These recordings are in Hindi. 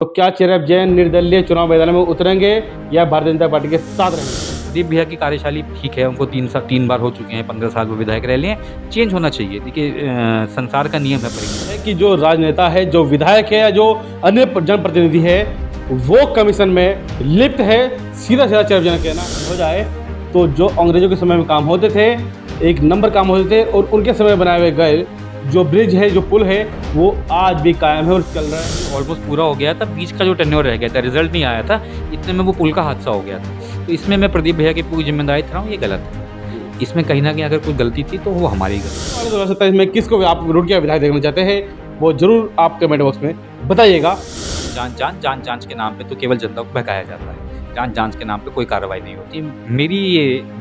तो क्या चिरंजीव जैन निर्दलीय चुनाव मैदान में उतरेंगे या भारतीय जनता पार्टी के साथ रहेंगे? प्रदीप भैया की कार्यशैली ठीक है, उनको 3 बार हो चुके हैं, 15 साल वो विधायक रह लिए हैं, चेंज होना चाहिए। देखिए संसार का नियम है परिवर्तन। है कि जो राजनेता है, जो विधायक है या जो अन्य जनप्रतिनिधि है, वो कमीशन में लिप्त है। सीधा सीधा चिरंजीव जैन कहना हो जाए तो जो अंग्रेजों के समय में काम होते थे, एक नंबर काम होते थे, और उनके समय बनाए हुए गए जो ब्रिज है, जो पुल है, वो आज भी कायम है और चल रहा है। ऑलमोस्ट पूरा हो गया था, बीच का जो टेन्योर रह गया था, रिजल्ट नहीं आया था, इतने में वो पुल का हादसा हो गया था। तो इसमें मैं प्रदीप भैया की पूरी जिम्मेदारी था, ये गलत है। इसमें कहीं ना कहीं अगर कोई गलती थी तो वो हमारी गलती। 2027 में किसको आप रुड़किया विधायक देखना चाहते हैं, वो जरूर आप कमेंट बॉक्स में बताइएगा। जांच के नाम पे तो केवल जनता को बहकाया जाता है। जांच के नाम पे कोई कार्रवाई नहीं होती। मेरी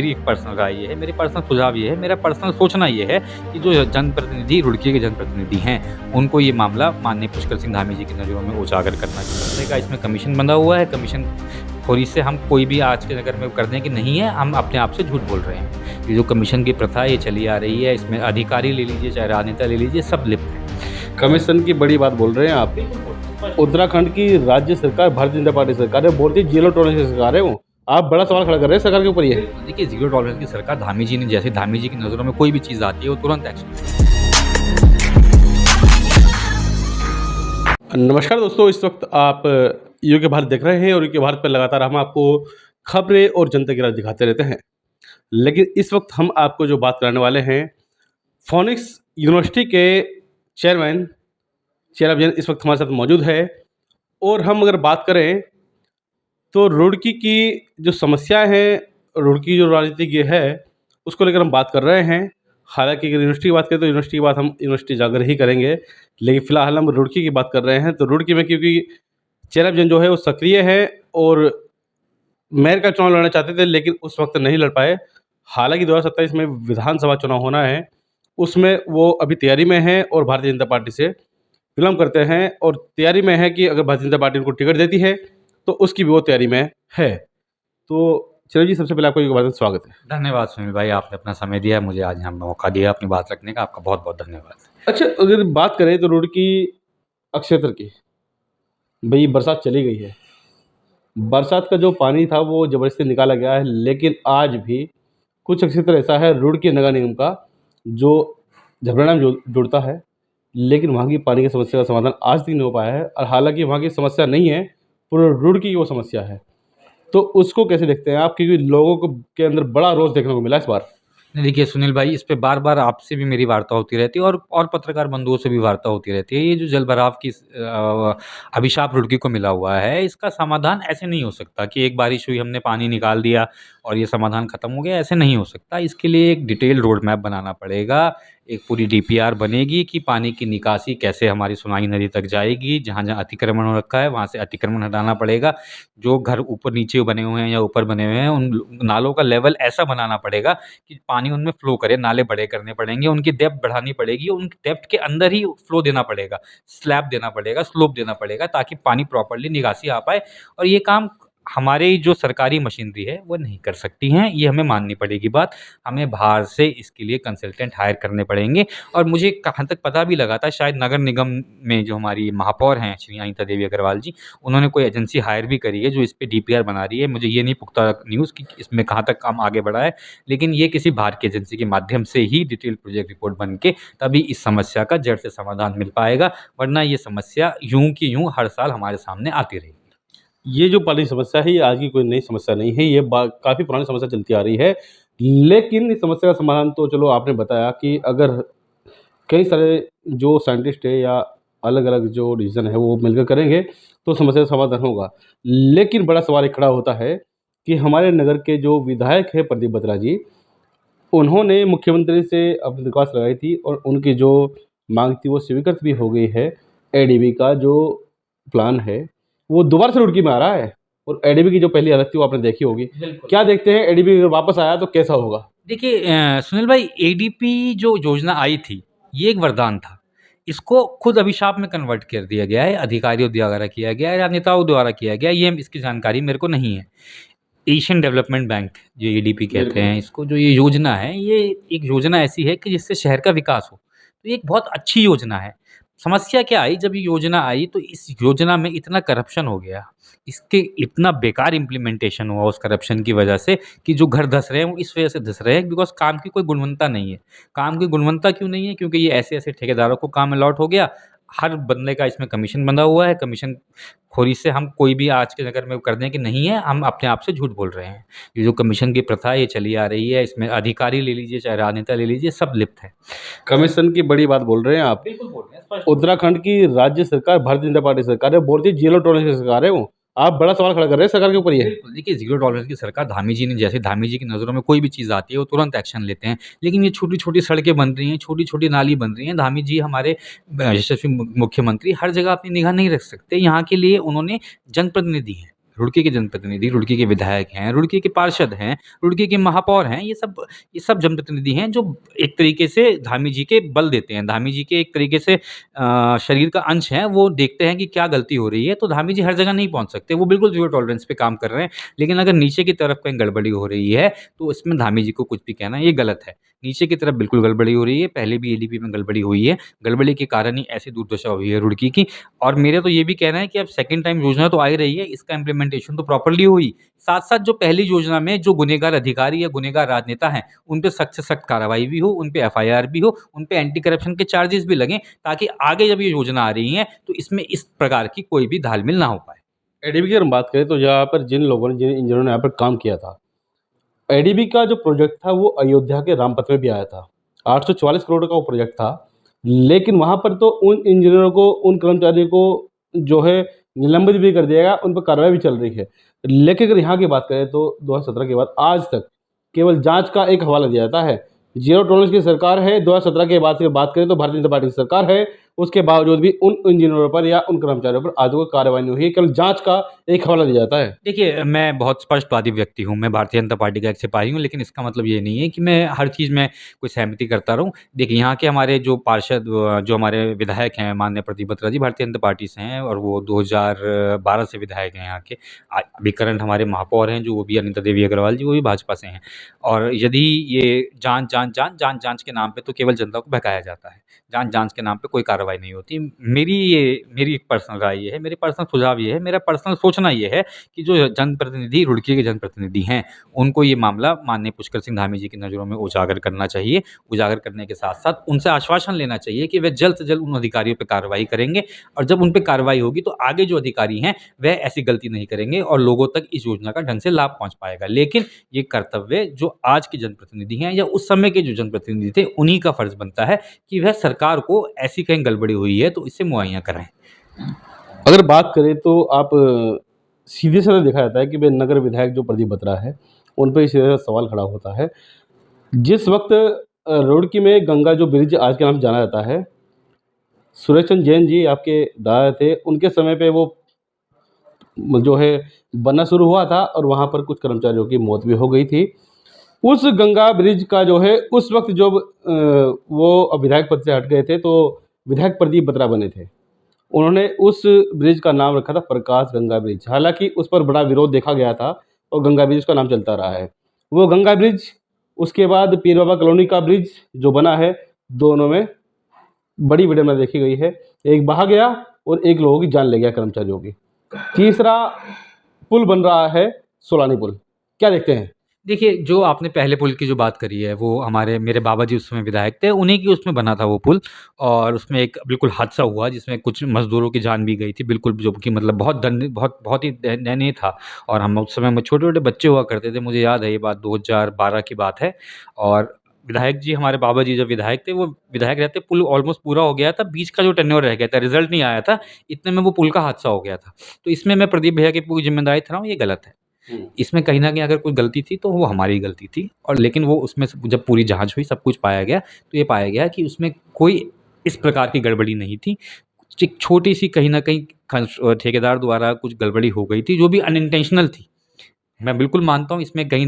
एक पर्सनल राय ये है, मेरी पर्सनल सुझाव ये है, मेरा पर्सनल सोचना ये है कि जो जनप्रतिनिधि, रुड़की के जनप्रतिनिधि हैं, उनको ये मामला माननीय पुष्कर सिंह धामी जी की नज़रों में उजागर करना चाहिए। इसमें कमीशन बंधा हुआ है, कमीशन खोरी से हम कोई भी आज के नगर में करने की नहीं है, हम अपने आप से झूठ बोल रहे हैं। ये जो कमीशन की प्रथा ये चली आ रही है, इसमें अधिकारी ले लीजिए चाहे राजनेता ले लीजिए, सब लिप्त हैं। कमीशन की बड़ी बात बोल रहे हैं आप। उत्तराखंड की राज्य सरकार, भारतीय जनता पार्टी सरकार है, बोलती है जीरो टॉलरेंस की सरकार है वो। आप बड़ा सवाल खड़ा कर रहे हैं सरकार के ऊपर ये। देखिए जीरो टॉलरेंस की सरकार धामी जी ने, जैसे धामी जी की नज़रों में कोई भी चीज़ आती है वो तुरंत एक्शन। नमस्कार दोस्तों, इस वक्त आप यूके भारत देख रहे हैं और यूके भारत पर लगातार हम आपको खबरें और जनता की राय दिखाते रहते हैं। लेकिन इस वक्त हम आपको जो बात कराने वाले हैं, फोनिक्स यूनिवर्सिटी के चेयरमैन चिरंजीव जैन इस वक्त हमारे साथ मौजूद है। और हम अगर बात करें तो रुड़की की जो समस्या है, रुड़की जो राजनीति की है, उसको लेकर हम बात कर रहे हैं। हालांकि अगर यूनिवर्सिटी की बात करें तो यूनिवर्सिटी की बात हम यूनिवर्सिटी जाकर ही करेंगे, लेकिन फ़िलहाल हम रुड़की की बात कर रहे हैं। तो रुड़की में क्योंकि चिरंजीव जैन जो है वो सक्रिय है और मेयर का चुनाव लड़ना चाहते थे, लेकिन उस वक्त नहीं लड़ पाए। हालांकि 2027 में विधानसभा चुनाव होना है, उसमें वो अभी तैयारी में हैं और भारतीय जनता पार्टी से विलम्ब करते हैं, और तैयारी में है कि अगर भारतीय जनता पार्टी उनको टिकट देती है तो उसकी भी वो तैयारी में है। तो चिरंजीव जी, सबसे पहले आपको यूके भारत में स्वागत है। धन्यवाद सुनील भाई, आपने अपना समय दिया, मुझे आज यहाँ मौका दिया अपनी बात रखने का, आपका बहुत बहुत धन्यवाद। अच्छा, अगर बात करें तो रुड़की अक्षेत्र की, भाई बरसात चली गई है, बरसात का जो पानी था वो ज़बरदस्ती निकाला गया है, लेकिन आज भी कुछ क्षेत्र ऐसा है रुड़की नगर निगम का जो झबराना में जुड़ता है, लेकिन वहाँ की पानी की समस्या का समाधान आज तक नहीं हो पाया है। और हालांकि वहाँ की समस्या नहीं है, पूरे रुड़की की वो समस्या है। तो उसको कैसे देखते हैं आप, क्योंकि लोगों को के अंदर बड़ा रोष देखने को मिला इस बार। नहीं, देखिए सुनील भाई, इस पे बार-बार आपसे भी मेरी वार्ता होती रहती है और पत्रकार बंधुओं से भी वार्ता होती रहती है। ये जो जलभराव की अभिशाप रुड़की को मिला हुआ है, इसका समाधान ऐसे नहीं हो सकता कि एक बारिश हुई, हमने पानी निकाल दिया और ये समाधान खत्म हो गया, ऐसे नहीं हो सकता। इसके लिए एक डिटेल रोड मैप बनाना पड़ेगा, एक पूरी डीपीआर बनेगी कि पानी की निकासी कैसे हमारी सोनाई नदी तक जाएगी, जहाँ-जहाँ अतिक्रमण हो रखा है, वहाँ से अतिक्रमण हटाना पड़ेगा। जो घर ऊपर-नीचे बने हुए हैं या ऊपर बने हुए हैं, उन नालों का लेवल ऐसा बनाना पड़ेगा कि पानी उनमें फ्लो करे, नाले बड़े करने पड़ेंगे, उनकी डेप्थ बढ़ानी पड़ेगी, उन डेप्थ के अंदर ही फ्लो देना पड़ेगा, स्लैब देना पड़ेगा, स्लोप देना पड़ेगा, ताकि पानी प्रॉपर्ली निकासी आ पाए। और ये काम हमारी जो सरकारी मशीनरी है वो नहीं कर सकती हैं, ये हमें माननी पड़ेगी बात। हमें बाहर से इसके लिए कंसल्टेंट हायर करने पड़ेंगे। और मुझे कहाँ तक पता भी लगा था, शायद नगर निगम में जो हमारी महापौर हैं श्री अनीता देवी अग्रवाल जी, उन्होंने कोई एजेंसी हायर भी करी है जो इस पे डीपीआर बना रही है। मुझे ये नहीं पुख्ता न्यूज़ कि इसमें कहाँ तक काम आगे बढ़ा है, लेकिन ये किसी बाहर की एजेंसी के माध्यम से ही डिटेल प्रोजेक्ट रिपोर्ट बन के तभी इस समस्या का जड़ से समाधान मिल पाएगा, वरना ये समस्या यूं की यूं हर साल हमारे सामने आती रहेगी। ये जो पानी की समस्या है, ये आज की कोई नई समस्या नहीं है, ये काफ़ी पुरानी समस्या चलती आ रही है। लेकिन इस समस्या का समाधान तो चलो आपने बताया कि अगर कई सारे जो साइंटिस्ट है या अलग-अलग जो डिसीज़न है वो मिलकर करेंगे तो समस्या का समाधान होगा। लेकिन बड़ा सवाल एक खड़ा होता है कि हमारे नगर के जो विधायक हैं प्रदीप बत्रा जी, उन्होंने मुख्यमंत्री से अपनी दरख्वास्त लगाई थी और उनकी जो माँग थी वो स्वीकृत भी हो गई है। एडीबी का जो प्लान है वो दोबारा से रुड़की में आ रहा है, और एडीबी की जो पहली हालत थी वो आपने देखी होगी। क्या देखते हैं, एडीबी अगर वापस आया तो कैसा होगा? देखिए सुनील भाई, एडीपी जो योजना आई थी, ये एक वरदान था। इसको खुद अभिशाप में कन्वर्ट कर दिया गया है, अधिकारियों द्वारा किया गया है, राजनेताओं द्वारा किया गया है, ये इसकी जानकारी मेरे को नहीं है। एशियन डेवलपमेंट बैंक, जो एडीपी कहते हैं इसको, जो ये योजना है, ये एक योजना ऐसी है कि जिससे शहर का विकास हो। तो ये एक बहुत अच्छी योजना है। समस्या क्या आई, जब ये योजना आई तो इस योजना में इतना करप्शन हो गया, इसके इतना बेकार इम्प्लीमेंटेशन हुआ उस करप्शन की वजह से कि जो घर धँस रहे हैं वो इस वजह से धँस रहे हैं बिकॉज़ काम की कोई गुणवत्ता नहीं है। काम की गुणवत्ता क्यों नहीं है? क्योंकि ये ऐसे-ऐसे ठेकेदारों को काम अलॉट हो गया, हर बंदे का इसमें कमीशन बंधा हुआ है, कमीशन खोरी से हम कोई भी आज के नगर में कर दें कि नहीं है, हम अपने आप से झूठ बोल रहे हैं। ये जो कमीशन की प्रथा है ये चली आ रही है, इसमें अधिकारी ले लीजिए, चाहे राजनेता ले लीजिए, सब लिप्त हैं। कमीशन की बड़ी बात बोल रहे हैं आप। बिल्कुल बोल रहे हैं, स्पष्ट। उत्तराखंड की राज्य सरकार भारतीय जनता पार्टी सरकार है, बोलती है ज़ीरो टॉलरेंस की सरकार है वो। आप बड़ा सवाल खड़ा कर रहे हैं सरकार के ऊपर ये। बिल्कुल, देखिए ज़ीरो टॉलरेंस की सरकार धामी जी ने जैसे धामी जी की नज़रों में कोई भी चीज़ आती है, वो तुरंत एक्शन लेते हैं। लेकिन ये छोटी-छोटी सड़कें बन रही हैं, छोटी-छोटी नाली बन रही हैं, धामी जी हमारे यशस्वी मुख्यमंत्री हर जगह अपनी निगाह नहीं रख सकते। यहाँ के लिए उन्होंने जनप्रतिनिधि हैं, रुड़की के जनप्रतिनिधि, रुड़की के विधायक हैं, रुड़की के पार्षद हैं, रुड़की के महापौर हैं, ये सब जनप्रतिनिधि हैं जो एक तरीके से धामी जी के बल देते हैं। धामी जी के एक तरीके से शरीर का अंश हैं, वो देखते हैं कि क्या गलती हो रही है, तो धामी जी हर जगह नहीं पहुँच सकते, वो बिल्कुल ज़ीरो टॉलरेंस पे काम कर रहे हैं। लेकिन अगर नीचे की तरफ कहीं गड़बड़ी हो रही है, तो इसमें धामी जी को कुछ भी कहना ये गलत है। नीचे की तरफ बिल्कुल गड़बड़ी हो रही है, पहले भी एडीपी में गड़बड़ी हुई है, गड़बड़ी के कारण ही ऐसी दुर्दशा हुई है रुड़की की। और मेरा तो ये भी कहना है कि अब सेकंड टाइम योजना तो आ ही रही है, इसका इम्प्लीमेंटेशन तो प्रॉपर्ली हुई। साथ-साथ जो पहली योजना में जो गुनहगार अधिकारी या गुनहगार राजनेता हैं, उन पे सख्त से सख्त कार्रवाई भी हो, उन पे एफआईआर भी हो, उन पे एंटी करप्शन के चार्जेस भी लगें, ताकि आगे जब ये योजना आ रही है, तो इसमें इस प्रकार की कोई भी धालमेल ना हो पाए। एडीबी की अगर हम बात करें तो यहाँ पर जिन लोगों ने जिन इंजीनियरों ने यहाँ पर काम किया था, एडीबी का जो प्रोजेक्ट था वो अयोध्या के रामपथ में भी आया था। 844 करोड़ का वो प्रोजेक्ट था, लेकिन वहाँ पर तो उन इंजीनियरों को, उन कर्मचारियों को जो है निलंबित भी कर दिया गया, उन पर कार्रवाई भी चल रही है। लेकिन अगर यहाँ की बात करें तो 2017 के बाद आज तक केवल जाँच का एक हवाला दिया जाता है। ज़ीरो टॉलरेंस की सरकार है, 2017 के बाद से बात करें तो भारतीय जनता पार्टी की सरकार है, उसके बावजूद भी उन इंजीनियरों पर या उन कर्मचारियों पर आज तक कोई कार्रवाई नहीं हुई है, केवल जाँच का एक हवाला दिया जाता है। देखिए, मैं बहुत स्पष्टवादी व्यक्ति हूँ, मैं भारतीय जनता पार्टी का एक सिपाही हूँ, लेकिन इसका मतलब ये नहीं है कि मैं हर चीज़ में कोई सहमति करता रहूँ। देखिए, यहाँ के हमारे जो पार्षद जो हमारे विधायक हैं, माननीय प्रदीप बत्रा जी भारतीय जनता पार्टी से हैं और वो 2012 से विधायक हैं यहाँ के। अभी करंट हमारे महापौर हैं, जो वो भी अनिता देवी अग्रवाल जी, वो भी भाजपा से हैं। और यदि ये जाँच के नाम पे तो केवल जनता को बहकाया जाता है। जाँच के नाम पे कोई कार्रवाई नहीं होती। मेरी एक पर्सनल राय ये है, मेरी पर्सनल सुझाव ये है, मेरा पर्सनल सोचना ये है कि जो जनप्रतिनिधि रुड़की के जनप्रतिनिधि हैं, उनको ये मामला माननीय पुष्कर सिंह धामी जी की नज़रों में उजागर करना चाहिए। उजागर करने के साथ-साथ उनसे आश्वासन लेना चाहिए कि वे जल्द से जल्द उन अधिकारियों पे कार्रवाई करेंगे और जब उन पे कार्रवाई होगी तो आगे जो अधिकारी हैं, वह ऐसी गलती नहीं करेंगे और लोगों तक इस योजना का ढंग से लाभ पहुँच पाएगा। लेकिन ये कर्तव्य जो आज के जनप्रतिनिधि हैं या उस समय के जो जनप्रतिनिधि थे, उन्हीं का फ़र्ज़ बनता है कि वह सरकार को ऐसी कहीं गड़बड़ी हुई है तो इसे मुहैया कराएँ। अगर बात करें तो आप सीधे-साधे देखा जाता है कि वे नगर विधायक जो प्रदीप बत्रा है, उन पे सीधा सवाल खड़ा होता है। जिस वक़्त रुड़की में गंगा जो ब्रिज आज के नाम से जाना जाता है, सुरेश चंद्र जैन जी आपके दादा थे, उनके समय पे वो जो है बनना शुरू हुआ था और वहाँ पर कुछ कर्मचारियों की मौत भी हो गई थी। उस गंगा ब्रिज का जो है उस वक़्त जब वो विधायक पद से हट गए थे, तो विधायक प्रदीप बत्रा बने थे। उन्होंने उस ब्रिज का नाम रखा था प्रकाश गंगा ब्रिज। हालाँकि उस पर बड़ा विरोध देखा गया था और गंगा ब्रिज का नाम चलता रहा है। वो गंगा ब्रिज, उसके बाद पीर बाबा कॉलोनी का ब्रिज जो बना है, दोनों में बड़ी विडंबना देखी गई है। एक बहा गया और एक लोगों की जान ले गया, कर्मचारियों की। तीसरा पुल बन रहा है, सोलानी पुल। क्या देखते हैं? देखिए, जो आपने पहले पुल की जो बात करी है, वो मेरे बाबा जी उस समय विधायक थे, उन्हीं की उसमें बना था वो पुल और उसमें एक बिल्कुल हादसा हुआ जिसमें कुछ मज़दूरों की जान भी गई थी, बिल्कुल जो कि मतलब बहुत ही दयनीय था और हम उस समय में छोटे-छोटे बच्चे हुआ करते थे, मुझे याद है ये बात 2012 की बात है और विधायक जी हमारे बाबा जी जब विधायक थे, वो विधायक रहते पुल ऑलमोस्ट पूरा हो गया था, बीच का जो टेन्योर रह गया था, रिज़ल्ट नहीं आया था, इतने में वो पुल का हादसा हो गया था। तो इसमें मैं प्रदीप भैया की पूरी ज़िम्मेदारी ठहराऊँ, ये गलत है। इसमें कहीं न कहीं अगर कोई गलती थी तो वो हमारी गलती थी और लेकिन वो उसमें से जब पूरी जाँच हुई, सब कुछ पाया गया, तो ये पाया गया कि उसमें कोई इस प्रकार की गड़बड़ी नहीं थी। एक छोटी-सी कहीं न कहीं ठेकेदार द्वारा कुछ गड़बड़ी हो गई थी, जो भी अनइंटेंशनल थी। मैं बिल्कुल मानता हूँ इसमें कहीं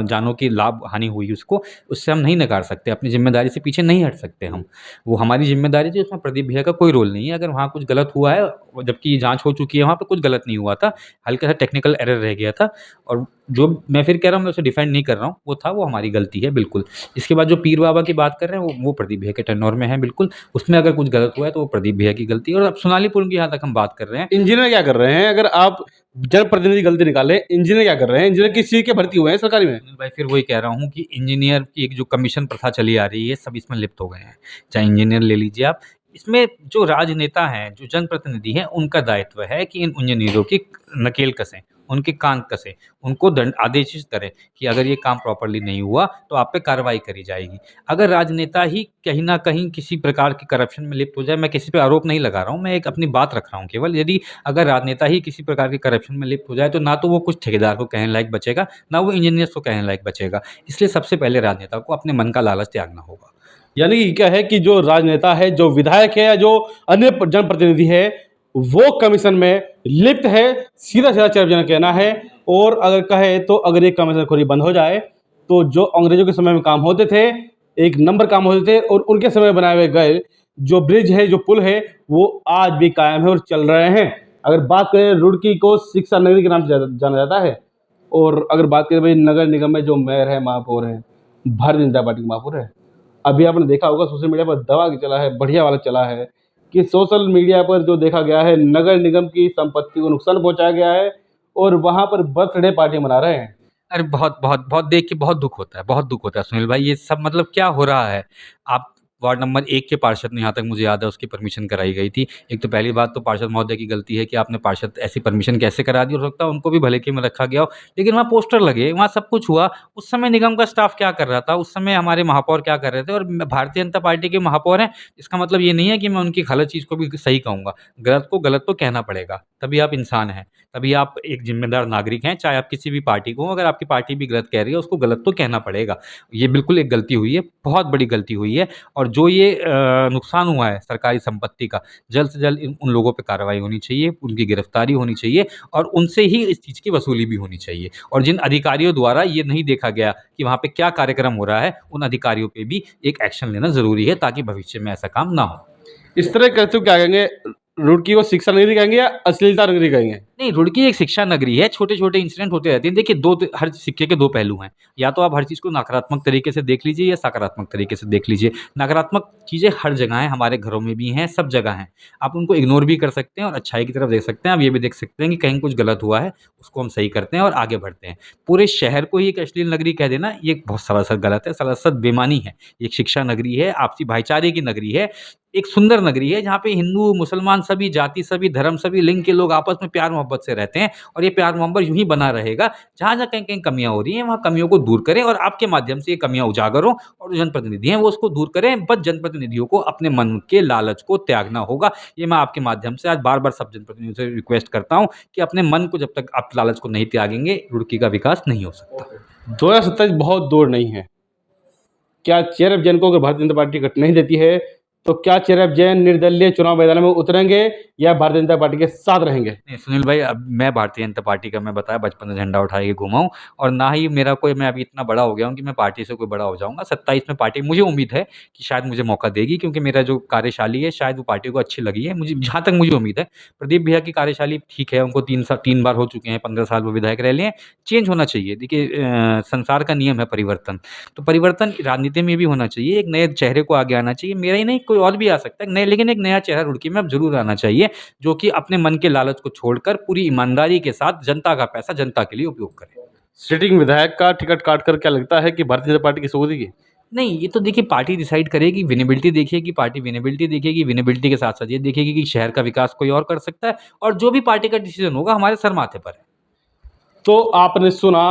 जानों की लाभ हानि हुई उसको, उससे हम नहीं नकार सकते, अपनी ज़िम्मेदारी से पीछे नहीं हट सकते हम। वो हमारी ज़िम्मेदारी थी, उसमें प्रदीप भैया का कोई रोल नहीं है। अगर वहाँ कुछ गलत हुआ है और जबकि ये जाँच हो चुकी है, वहाँ पे कुछ गलत नहीं हुआ था, हल्का-सा टेक्निकल एरर रह गया था और जो मैं फिर कह रहा हूँ, मैं उसे डिफेंड नहीं कर रहा हूँ, वो था वो हमारी गलती है बिल्कुल। इसके बाद जो पीर बाबा की बात कर रहे हैं, वो प्रदीप भैया के टेन्योर में है बिल्कुल, उसमें अगर कुछ गलत हुआ है तो वो प्रदीप भैया की गलती है। और अब सोनाली पुरम की जहाँ तक हम बात कर रहे हैं, इंजीनियर क्या कर रहे हैं? अगर आप जनप्रतिनिधि गलती निकालें, इंजीनियर क्या कर रहे हैं? इंजीनियर किस चीज़ के भर्ती हुए हैं सरकारी में? सुनील भाई फिर वही कह रहा हूँ कि इंजीनियर की एक जो कमीशन प्रथा चली आ रही है, सब इसमें लिप्त हो गए हैं। चाहे इंजीनियर ले लीजिए आप, इसमें जो राजनेता हैं, जो जनप्रतिनिधि हैं, उनका दायित्व है कि इन इंजीनियरों की नकेल कसें, उनके कान कसें, उनको दंड आदेशित करें कि अगर ये काम प्रॉपर्ली नहीं हुआ तो आप पे कार्रवाई करी जाएगी। अगर राजनेता ही कहीं न कहीं किसी प्रकार के करप्शन में लिप्त हो जाए, मैं किसी पे आरोप नहीं लगा रहा हूँ, मैं एक अपनी बात रख रहा हूँ केवल, यदि अगर राजनेता ही किसी प्रकार के करप्शन में लिप्त हो जाए, तो ना तो वो कुछ ठेकेदार को कहने लायक बचेगा, ना वो इंजीनियर्स को कहने लायक बचेगा। इसलिए सबसे पहले राजनेता को अपने मन का लालच त्यागना होगा। यानी कि क्या है कि जो राजनेता है, जो विधायक है या जो अन्य जनप्रतिनिधि है, वो कमीशन में लिप्त है, सीधा-सीधा चरमचरण कहना है। और अगर कहे तो अगर ये कमीशनखोरी बंद हो जाए, तो जो अंग्रेज़ों के समय में काम होते थे, एक नंबर काम होते थे और उनके समय में बनाए हुए गए जो ब्रिज है, जो पुल है, वो आज भी कायम है और चल रहे हैं। अगर बात करें रुड़की को शिक्षा नगरी के नाम से जाना जाता है। और अगर बात करें भाई नगर निगम में जो मेयर है, महापौर हैं, भारतीय जनता पार्टी के महापौर है। अभी आपने देखा होगा सोशल मीडिया पर दवा के चला है, बढ़िया वाला चला है कि सोशल मीडिया पर जो देखा गया है, नगर निगम की संपत्ति को नुकसान पहुँचाया गया है और वहाँ पर बर्थडे पार्टी मना रहे हैं। अरे बहुत बहुत बहुत देख के बहुत दुःख होता है, बहुत दुःख होता है सुनील भाई, ये सब मतलब क्या हो रहा है? आप वार्ड नंबर 1 के पार्षद ने, यहाँ तक मुझे याद है, उसकी परमिशन कराई गई थी। एक तो पहली बात तो पार्षद महोदय की गलती है कि आपने पार्षद ऐसी परमिशन कैसे करा दी? हो सकता है उनको भी भलेके में रखा गया हो, लेकिन वहाँ पोस्टर लगे, वहाँ सब कुछ हुआ। उस समय निगम का स्टाफ क्या कर रहा था? उस समय हमारे महापौर क्या कर रहे थे? और भारतीय जनता पार्टी के महापौर हैं, इसका मतलब ये नहीं है कि मैं उनकी गलत चीज़ को भी सही कहूँगा। गलत को गलत तो कहना पड़ेगा, तभी आप इंसान हैं। तभी आप एक ज़िम्मेदार नागरिक हैं, चाहे आप किसी भी पार्टी को हो, अगर आपकी पार्टी भी गलत कह रही है, उसको गलत तो कहना पड़ेगा। ये बिल्कुल एक गलती हुई है, बहुत बड़ी गलती हुई है और जो ये नुकसान हुआ है सरकारी संपत्ति का, जल्द से जल्द इन उन लोगों पे कार्रवाई होनी चाहिए, उनकी गिरफ्तारी होनी चाहिए और उनसे ही इस चीज़ की वसूली भी होनी चाहिए। और जिन अधिकारियों द्वारा ये नहीं देखा गया कि वहाँ पे क्या कार्यक्रम हो रहा है, उन अधिकारियों पे भी एक एक्शन लेना ज़रूरी है ताकि भविष्य में ऐसा काम ना हो। इस तरह कहते हो क्या कहेंगे? रुड़की को शिक्षा नगरी कहेंगे या अश्लीलता नगरी कहेंगे? नहीं, रुड़की एक शिक्षा नगरी है, छोटे-छोटे इंसिडेंट होते रहते हैं। देखिए, 2 त हर सिक्के के 2 पहलू हैं। या तो आप हर चीज़ को नकारात्मक तरीके से देख लीजिए या सकारात्मक तरीके से देख लीजिए। नकारात्मक चीज़ें हर जगह हैं, हमारे घरों में भी हैं, सब जगह हैं। आप उनको इग्नोर भी कर सकते हैं और अच्छाई की तरफ देख सकते हैं। आप ये भी देख सकते हैं कि कहीं कुछ गलत हुआ है, उसको हम सही करते हैं और आगे बढ़ते हैं। पूरे शहर को ही एक अश्लील नगरी कह देना, ये बहुत सरासर गलत है, सरासर बेईमानी है। ये एक शिक्षा नगरी है, आपसी भाईचारे की नगरी है, एक सुंदर नगरी है जहाँ पे हिंदू, मुसलमान सभी जाति, सभी धर्म, सभी लिंग के लोग आपस में प्यार-मोहब्बत से रहते हैं और ये प्यार-मोहब्बत यूँ ही बना रहेगा। जहाँ-जहाँ कहीं-कहीं कमियाँ हो रही हैं, वहाँ कमियों को दूर करें और आपके माध्यम से ये कमियाँ उजागर हों और जो जनप्रतिनिधि हैं, वो उसको दूर करें। बस जनप्रतिनिधियों को अपने मन के लालच को त्यागना होगा। ये मैं आपके माध्यम से आज बार-बार सब जनप्रतिनिधियों से रिक्वेस्ट करता हूँ कि अपने मन को जब तक आप लालच को नहीं त्यागेंगे, रुड़की का विकास नहीं हो सकता। 2027 बहुत दूर नहीं है। क्या चेयरअप जैन को अगर भारतीय जनता पार्टी टिकट नहीं देती है, तो क्या चेयरअप जैन निर्दलीय चुनाव मैदान में उतरेंगे या भारतीय जनता पार्टी के साथ रहेंगे? नहीं, सुनील भाई, अब मैं भारतीय जनता पार्टी का, मैं बताया, बचपन से झंडा उठा के घूमा हूँ और ना ही मेरा कोई, मैं अभी इतना बड़ा हो गया हूँ कि मैं पार्टी से कोई बड़ा हो जाऊँगा। 27 में पार्टी मुझे उम्मीद है कि शायद मुझे मौका देगी क्योंकि मेरा जो कार्यशैली है शायद वो पार्टी को अच्छी लगी है। मुझे, जहाँ तक मुझे उम्मीद है, प्रदीप भैया की कार्यशैली ठीक है, उनको 3 बार हो चुके हैं, 15 साल वो विधायक रह लिए हैं। चेंज होना चाहिए। देखिए, संसार का नियम है परिवर्तन, तो परिवर्तन राजनीति में भी होना चाहिए। एक नए चेहरे को आगे आना चाहिए, मेरा ही नहीं, कोई और भी आ सकता है नए, लेकिन एक नया चेहरा रुड़की में अब ज़रूर आना चाहिए, जो कि अपने मन के लालच को छोड़कर पूरी ईमानदारी के साथ जनता का पैसा जनता के लिए उपयोग करे। सिटिंग विधायक का टिकट काटकर क्या लगता है कि भारतीय जनता पार्टी किसको देगी? नहीं, ये तो देखिए पार्टी डिसाइड करेगी, विनेबिलिटी देखिएगी, पार्टी विनेबिलिटी देखेगी, विनेबिलिटी के साथ-साथ ये देखेगी कि शहर का विकास कोई और कर सकता है और जो भी पार्टी का डिसीज़न होगा हमारे सर माथे पर है। तो आपने सुना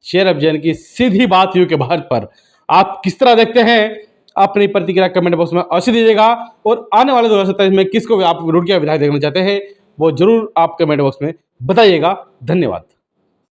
चेयरअप जैन की सीधी बात यूँ के भारत पर। आप किस तरह देखते हैं? अपनी प्रतिक्रिया कमेंट बॉक्स में अवश्य दीजिएगा और आने वाले 2027 में किसको आप रुड़की का विधायक देखना चाहते हैं, वो ज़रूर आप कमेंट बॉक्स में बताइएगा। धन्यवाद।